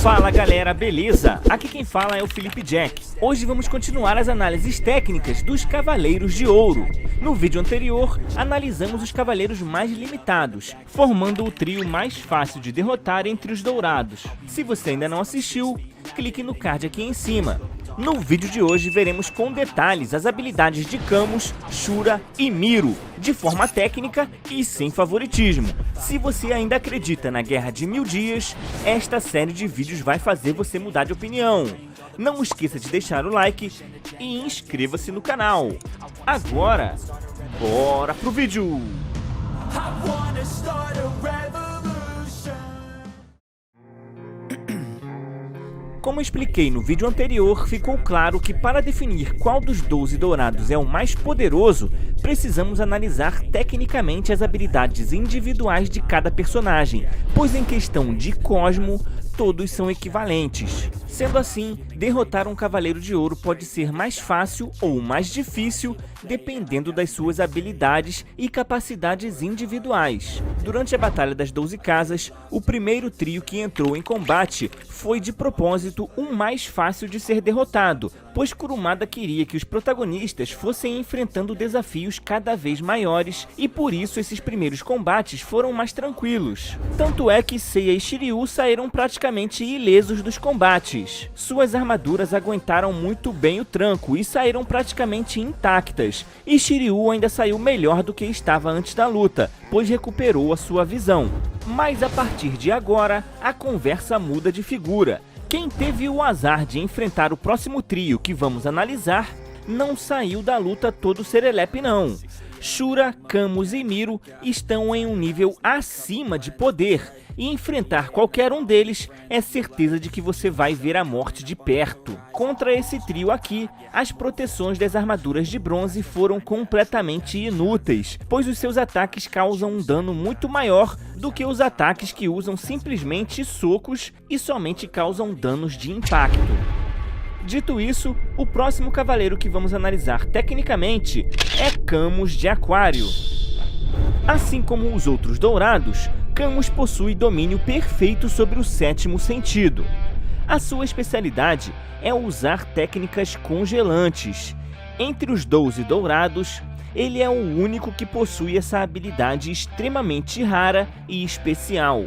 Fala galera, beleza? Aqui quem fala é o Felipe Jack. Hoje vamos continuar as análises técnicas dos Cavaleiros de Ouro. No vídeo anterior, analisamos os Cavaleiros mais limitados, formando o trio mais fácil de derrotar entre os dourados. Se você ainda não assistiu, clique no card aqui em cima. No vídeo de hoje veremos com detalhes as habilidades de Camus, Shura e Miro, de forma técnica e sem favoritismo. Se você ainda acredita na Guerra de 1000 Dias, esta série de vídeos vai fazer você mudar de opinião. Não esqueça de deixar o like e inscreva-se no canal. Agora, bora pro vídeo! Como expliquei no vídeo anterior, ficou claro que para definir qual dos 12 dourados é o mais poderoso, precisamos analisar tecnicamente as habilidades individuais de cada personagem, pois em questão de Cosmo, todos são equivalentes. Sendo assim, derrotar um Cavaleiro de Ouro pode ser mais fácil ou mais difícil, dependendo das suas habilidades e capacidades individuais. Durante a Batalha das 12 Casas, o primeiro trio que entrou em combate foi de propósito o mais fácil de ser derrotado, pois Kurumada queria que os protagonistas fossem enfrentando desafios cada vez maiores e por isso esses primeiros combates foram mais tranquilos. Tanto é que Seiya e Shiryu saíram praticamente ilesos dos combates. Suas armaduras aguentaram muito bem o tranco e saíram praticamente intactas, e Shiryu ainda saiu melhor do que estava antes da luta, pois recuperou a sua visão. Mas a partir de agora, a conversa muda de figura. Quem teve o azar de enfrentar o próximo trio que vamos analisar, não saiu da luta todo serelepe não. Shura, Camus e Miro estão em um nível acima de poder, e enfrentar qualquer um deles é certeza de que você vai ver a morte de perto. Contra esse trio aqui, as proteções das armaduras de bronze foram completamente inúteis, pois os seus ataques causam um dano muito maior do que os ataques que usam simplesmente socos e somente causam danos de impacto. Dito isso, o próximo cavaleiro que vamos analisar tecnicamente é Camus de Aquário. Assim como os outros dourados, Camus possui domínio perfeito sobre o sétimo sentido. A sua especialidade é usar técnicas congelantes. Entre os 12 dourados, ele é o único que possui essa habilidade extremamente rara e especial.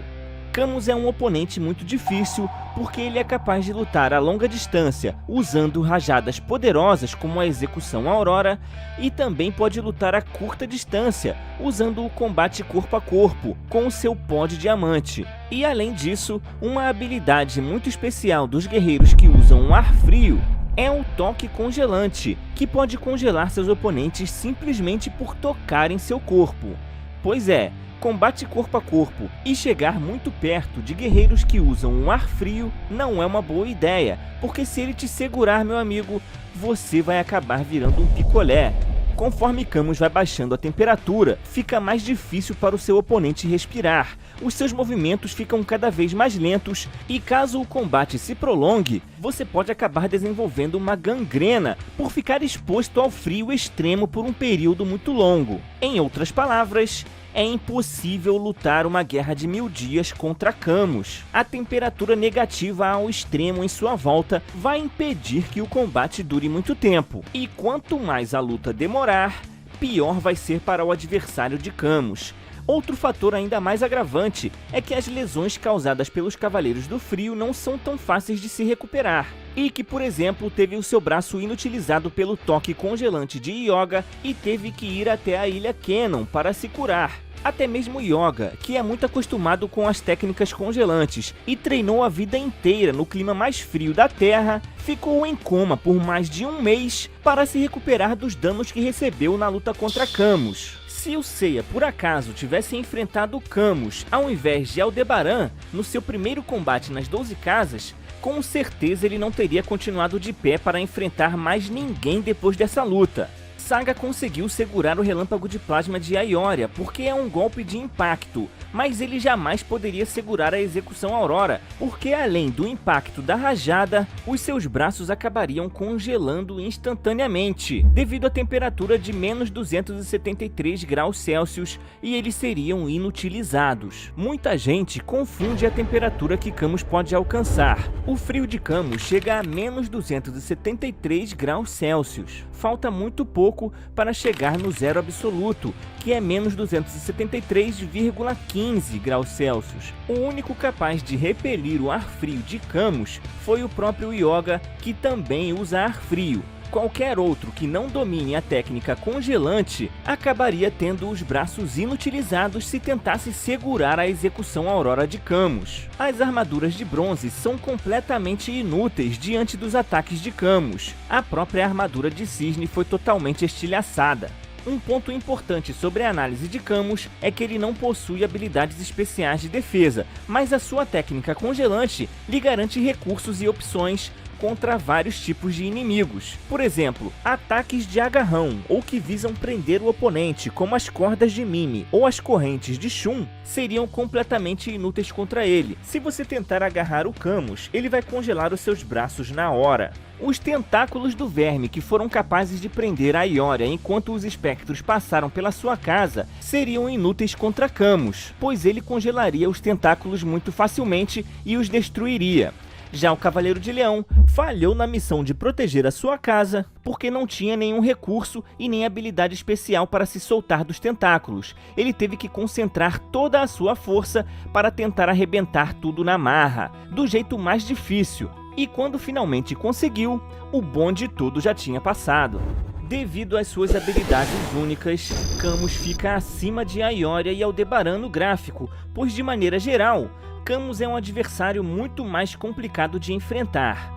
Camus é um oponente muito difícil porque ele é capaz de lutar a longa distância usando rajadas poderosas como a execução Aurora e também pode lutar a curta distância usando o combate corpo a corpo com o seu pó de diamante. E além disso, uma habilidade muito especial dos guerreiros que usam um ar frio é o toque congelante, que pode congelar seus oponentes simplesmente por tocar em seu corpo. Pois é, combate corpo a corpo e chegar muito perto de guerreiros que usam um ar frio não é uma boa ideia, porque se ele te segurar, meu amigo, você vai acabar virando um picolé. Conforme Camus vai baixando a temperatura, fica mais difícil para o seu oponente respirar, os seus movimentos ficam cada vez mais lentos e caso o combate se prolongue, você pode acabar desenvolvendo uma gangrena por ficar exposto ao frio extremo por um período muito longo. Em outras palavras, é impossível lutar uma guerra de 1000 dias contra Camus. A temperatura negativa ao extremo em sua volta vai impedir que o combate dure muito tempo. E quanto mais a luta demorar, pior vai ser para o adversário de Camus. Outro fator ainda mais agravante é que as lesões causadas pelos Cavaleiros do Frio não são tão fáceis de se recuperar. Ikki, por exemplo, teve o seu braço inutilizado pelo toque congelante de Yoga e teve que ir até a ilha Kenon para se curar. Até mesmo Yoga, que é muito acostumado com as técnicas congelantes e treinou a vida inteira no clima mais frio da Terra, ficou em coma por mais de um mês para se recuperar dos danos que recebeu na luta contra Camus. Se o Seiya por acaso tivesse enfrentado Camus ao invés de Aldebaran no seu primeiro combate nas 12 casas, com certeza ele não teria continuado de pé para enfrentar mais ninguém depois dessa luta. Saga conseguiu segurar o relâmpago de plasma de Aioria porque é um golpe de impacto, mas ele jamais poderia segurar a execução Aurora, porque além do impacto da rajada, os seus braços acabariam congelando instantaneamente, devido à temperatura de menos 273 graus Celsius, e eles seriam inutilizados. Muita gente confunde a temperatura que Camus pode alcançar. O frio de Camus chega a menos 273 graus Celsius. Falta muito pouco para chegar no zero absoluto, que é menos 273,15 graus Celsius. O único capaz de repelir o ar frio de Camus foi o próprio Yoga, que também usa ar frio. Qualquer outro que não domine a técnica congelante acabaria tendo os braços inutilizados se tentasse segurar a execução Aurora de Camus. As armaduras de bronze são completamente inúteis diante dos ataques de Camus. A própria armadura de cisne foi totalmente estilhaçada. Um ponto importante sobre a análise de Camus é que ele não possui habilidades especiais de defesa, mas a sua técnica congelante lhe garante recursos e opções contra vários tipos de inimigos. Por exemplo, ataques de agarrão ou que visam prender o oponente, como as cordas de Mimi ou as correntes de Shun, seriam completamente inúteis contra ele. Se você tentar agarrar o Camus, ele vai congelar os seus braços na hora. Os tentáculos do verme que foram capazes de prender a Aioria enquanto os espectros passaram pela sua casa seriam inúteis contra Camus, pois ele congelaria os tentáculos muito facilmente e os destruiria. Já o Cavaleiro de Leão falhou na missão de proteger a sua casa porque não tinha nenhum recurso e nem habilidade especial para se soltar dos tentáculos. Ele teve que concentrar toda a sua força para tentar arrebentar tudo na marra, do jeito mais difícil. E quando finalmente conseguiu, o bonde todo já tinha passado. Devido às suas habilidades únicas, Camus fica acima de Aioria e Aldebaran no gráfico, pois de maneira geral, Camus é um adversário muito mais complicado de enfrentar.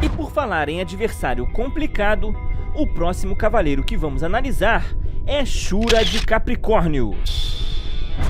E por falar em adversário complicado, o próximo cavaleiro que vamos analisar é Shura de Capricórnio.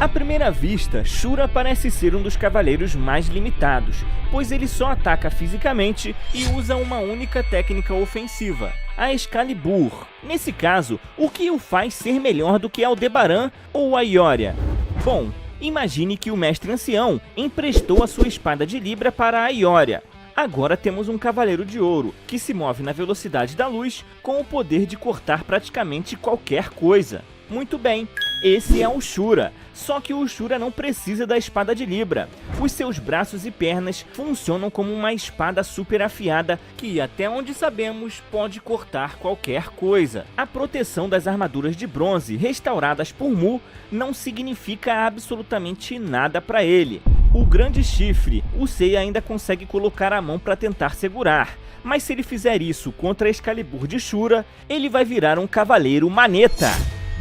À primeira vista, Shura parece ser um dos cavaleiros mais limitados, pois ele só ataca fisicamente e usa uma única técnica ofensiva, a Excalibur. Nesse caso, o que o faz ser melhor do que Aldebaran ou Aioria? Bom, imagine que o mestre ancião emprestou a sua espada de Libra para a Aioria. Agora temos um cavaleiro de ouro, que se move na velocidade da luz com o poder de cortar praticamente qualquer coisa. Muito bem, esse é o Shura, só que o Shura não precisa da espada de Libra. Os seus braços e pernas funcionam como uma espada super afiada que, até onde sabemos, pode cortar qualquer coisa. A proteção das armaduras de bronze restauradas por Mu não significa absolutamente nada para ele. O grande chifre, o Seiya ainda consegue colocar a mão para tentar segurar, mas se ele fizer isso contra a Excalibur de Shura, ele vai virar um cavaleiro maneta.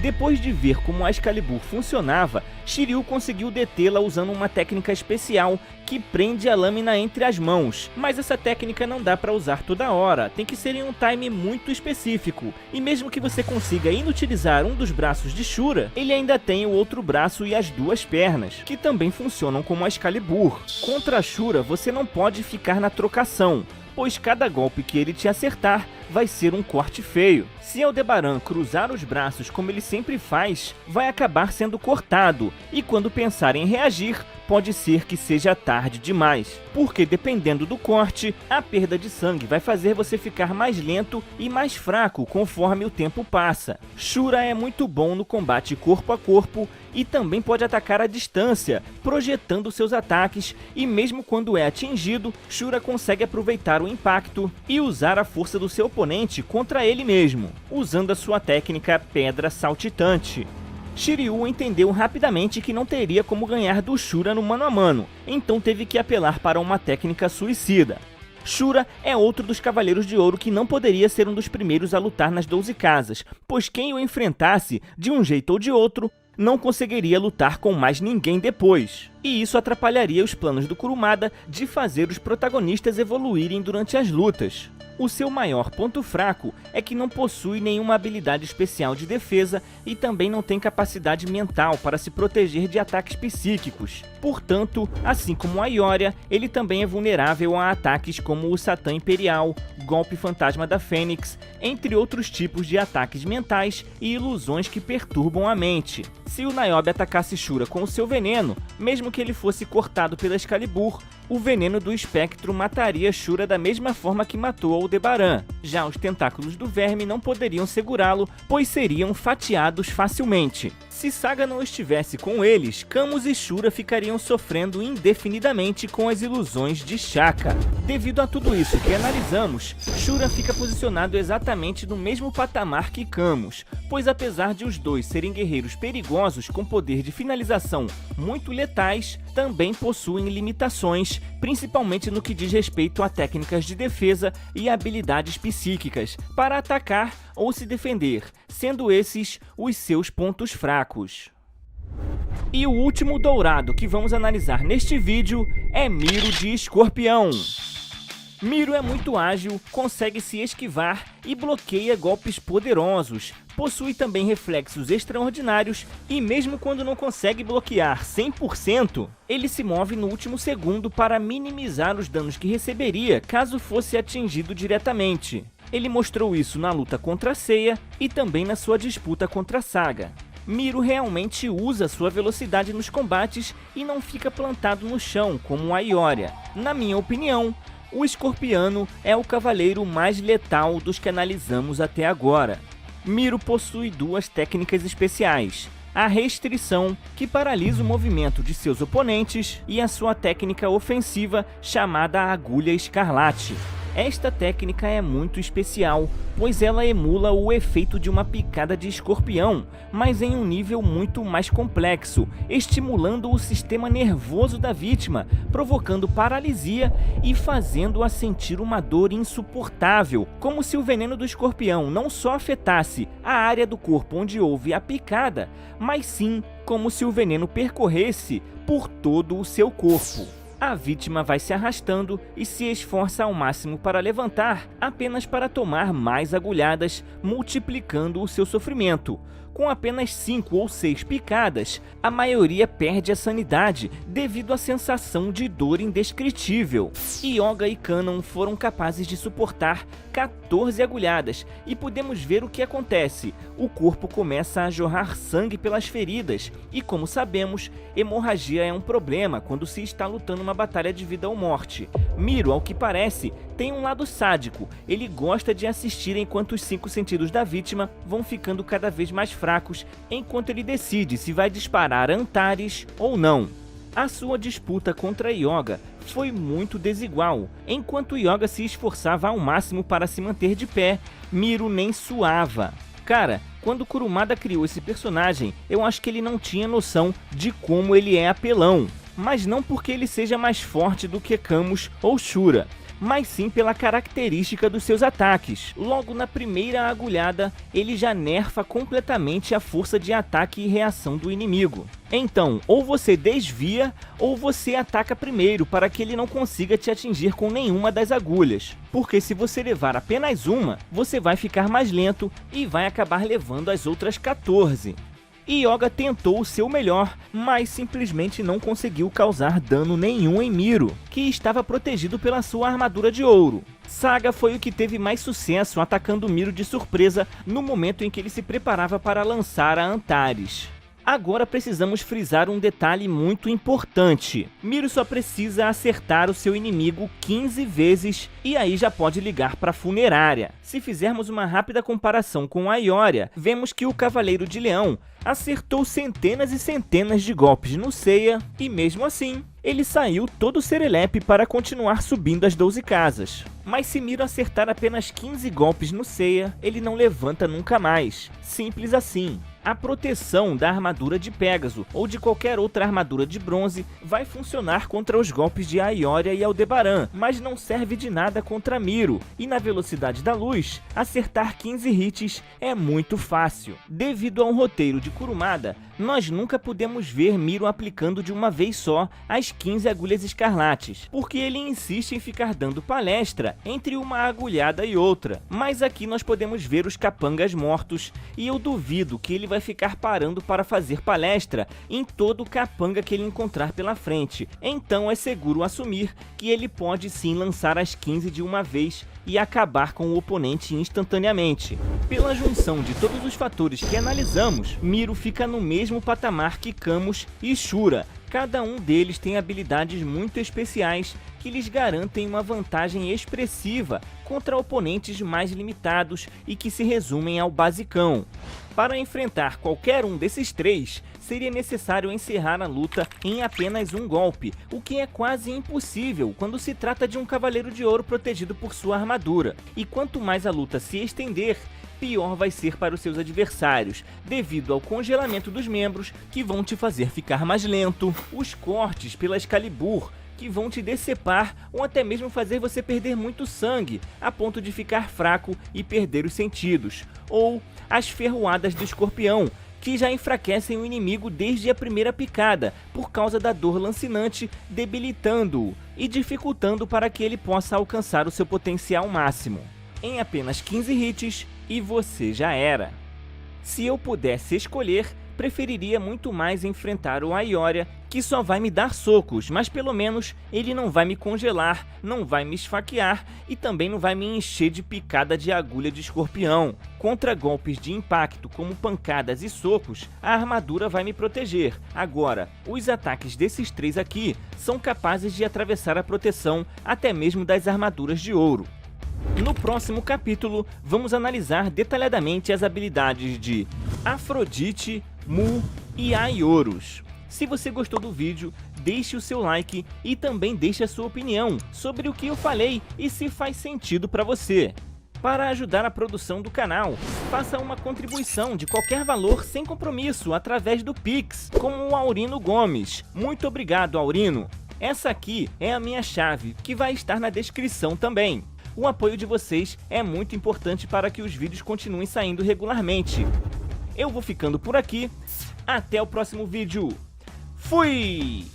Depois de ver como a Excalibur funcionava, Shiryu conseguiu detê-la usando uma técnica especial que prende a lâmina entre as mãos. Mas essa técnica não dá para usar toda hora, tem que ser em um time muito específico. E mesmo que você consiga inutilizar um dos braços de Shura, ele ainda tem o outro braço e as duas pernas, que também funcionam como a Excalibur. Contra a Shura você não pode ficar na trocação, pois cada golpe que ele te acertar vai ser um corte feio. Se Aldebaran cruzar os braços como ele sempre faz, vai acabar sendo cortado, e quando pensar em reagir, pode ser que seja tarde demais, porque dependendo do corte, a perda de sangue vai fazer você ficar mais lento e mais fraco conforme o tempo passa. Shura é muito bom no combate corpo a corpo e também pode atacar à distância, projetando seus ataques, e mesmo quando é atingido, Shura consegue aproveitar o impacto e usar a força do seu oponente contra ele mesmo, usando a sua técnica Pedra Saltitante. Shiryu entendeu rapidamente que não teria como ganhar do Shura no mano a mano, então teve que apelar para uma técnica suicida. Shura é outro dos Cavaleiros de Ouro que não poderia ser um dos primeiros a lutar nas 12 casas, pois quem o enfrentasse, de um jeito ou de outro, não conseguiria lutar com mais ninguém depois. e isso atrapalharia os planos do Kurumada de fazer os protagonistas evoluírem durante as lutas. O seu maior ponto fraco é que não possui nenhuma habilidade especial de defesa e também não tem capacidade mental para se proteger de ataques psíquicos. Portanto, assim como a Ioria, ele também é vulnerável a ataques como o Satã Imperial, Golpe Fantasma da Fênix, entre outros tipos de ataques mentais e ilusões que perturbam a mente. Se o Niobe atacasse Shura com o seu veneno, mesmo que ele fosse cortado pela Excalibur, o veneno do espectro mataria Shura da mesma forma que matou Aldebaran. Já os tentáculos do verme não poderiam segurá-lo, pois seriam fatiados facilmente. Se Saga não estivesse com eles, Camus e Shura ficariam sofrendo indefinidamente com as ilusões de Shaka. Devido a tudo isso que analisamos, Shura fica posicionado exatamente no mesmo patamar que Camus, pois apesar de os dois serem guerreiros perigosos com poder de finalização muito letais, também possuem limitações, principalmente no que diz respeito a técnicas de defesa e habilidades psíquicas para atacar ou se defender, sendo esses os seus pontos fracos. E o último dourado que vamos analisar neste vídeo é Miro de Escorpião. Miro é muito ágil, consegue se esquivar e bloqueia golpes poderosos. Possui também reflexos extraordinários e mesmo quando não consegue bloquear 100%, ele se move no último segundo para minimizar os danos que receberia caso fosse atingido diretamente. Ele mostrou isso na luta contra Seiya e também na sua disputa contra Saga. Miro realmente usa sua velocidade nos combates e não fica plantado no chão como a Ioria. Na minha opinião, o Escorpiano é o cavaleiro mais letal dos que analisamos até agora. Miro possui duas técnicas especiais: a restrição, que paralisa o movimento de seus oponentes, e a sua técnica ofensiva, chamada Agulha Escarlate. Esta técnica é muito especial, pois ela emula o efeito de uma picada de escorpião, mas em um nível muito mais complexo, estimulando o sistema nervoso da vítima, provocando paralisia e fazendo-a sentir uma dor insuportável, como se o veneno do escorpião não só afetasse a área do corpo onde houve a picada, mas sim como se o veneno percorresse por todo o seu corpo. A vítima vai se arrastando e se esforça ao máximo para levantar, apenas para tomar mais agulhadas, multiplicando o seu sofrimento. Com apenas 5 ou 6 picadas, a maioria perde a sanidade devido à sensação de dor indescritível. Hyoga e Kanon foram capazes de suportar 14 agulhadas e podemos ver o que acontece. O corpo começa a jorrar sangue pelas feridas e, como sabemos, hemorragia é um problema quando se está lutando uma batalha de vida ou morte. Miro, ao que parece, tem um lado sádico. Ele gosta de assistir enquanto os 5 sentidos da vítima vão ficando cada vez mais fracos, enquanto ele decide se vai disparar Antares ou não. A sua disputa contra Hyoga foi muito desigual. Enquanto Hyoga se esforçava ao máximo para se manter de pé, Miro nem suava. Cara, quando Kurumada criou esse personagem, eu acho que ele não tinha noção de como ele é apelão. Mas não porque ele seja mais forte do que Camus ou Shura, mas sim pela característica dos seus ataques. Logo na primeira agulhada, ele já nerfa completamente a força de ataque e reação do inimigo. Então, ou você desvia, ou você ataca primeiro para que ele não consiga te atingir com nenhuma das agulhas. Porque se você levar apenas uma, você vai ficar mais lento e vai acabar levando as outras 14. Hyoga tentou o seu melhor, mas simplesmente não conseguiu causar dano nenhum em Miro, que estava protegido pela sua armadura de ouro. Saga foi o que teve mais sucesso atacando Miro de surpresa no momento em que ele se preparava para lançar a Antares. Agora precisamos frisar um detalhe muito importante. Miro só precisa acertar o seu inimigo 15 vezes e aí já pode ligar para a funerária. Se fizermos uma rápida comparação com a Ioria, vemos que o Cavaleiro de Leão acertou centenas e centenas de golpes no Seiya e mesmo assim, ele saiu todo serelepe para continuar subindo as 12 casas. Mas se Miro acertar apenas 15 golpes no Seiya, ele não levanta nunca mais. Simples assim. A proteção da armadura de Pégaso ou de qualquer outra armadura de bronze vai funcionar contra os golpes de Aioria e Aldebaran, mas não serve de nada contra Miro, e na velocidade da luz, acertar 15 hits é muito fácil. Devido a um roteiro de Kurumada, nós nunca pudemos ver Miro aplicando de uma vez só as 15 agulhas escarlates, porque ele insiste em ficar dando palestra entre uma agulhada e outra. Mas aqui nós podemos ver os capangas mortos, e eu duvido que ele vai ficar parando para fazer palestra em todo capanga que ele encontrar pela frente. Então é seguro assumir que ele pode sim lançar as 15 de uma vez e acabar com o oponente instantaneamente. Pela junção de todos os fatores que analisamos, Miro fica no mesmo patamar que Camus e Shura. Cada um deles tem habilidades muito especiais que lhes garantem uma vantagem expressiva contra oponentes mais limitados e que se resumem ao basicão. Para enfrentar qualquer um desses três, seria necessário encerrar a luta em apenas um golpe, o que é quase impossível quando se trata de um Cavaleiro de Ouro protegido por sua armadura. E quanto mais a luta se estender, pior vai ser para os seus adversários, devido ao congelamento dos membros, que vão te fazer ficar mais lento, os cortes pela Excalibur, que vão te decepar ou até mesmo fazer você perder muito sangue, a ponto de ficar fraco e perder os sentidos, ou as ferroadas do Escorpião, que já enfraquecem o inimigo desde a primeira picada, por causa da dor lancinante, debilitando-o e dificultando para que ele possa alcançar o seu potencial máximo. Em apenas 15 hits, e você já era. Se eu pudesse escolher, preferiria muito mais enfrentar o Aioria, que só vai me dar socos, mas pelo menos ele não vai me congelar, não vai me esfaquear e também não vai me encher de picada de agulha de escorpião. Contra golpes de impacto como pancadas e socos, a armadura vai me proteger. Agora, os ataques desses três aqui são capazes de atravessar a proteção até mesmo das armaduras de ouro. No próximo capítulo, vamos analisar detalhadamente as habilidades de Afrodite, Mu e Aioros. Se você gostou do vídeo, deixe o seu like e também deixe a sua opinião sobre o que eu falei e se faz sentido para você. Para ajudar a produção do canal, faça uma contribuição de qualquer valor sem compromisso através do Pix, como o Aurino Gomes. Muito obrigado, Aurino! Essa aqui é a minha chave, que vai estar na descrição também. O apoio de vocês é muito importante para que os vídeos continuem saindo regularmente. Eu vou ficando por aqui, até o próximo vídeo. Fui!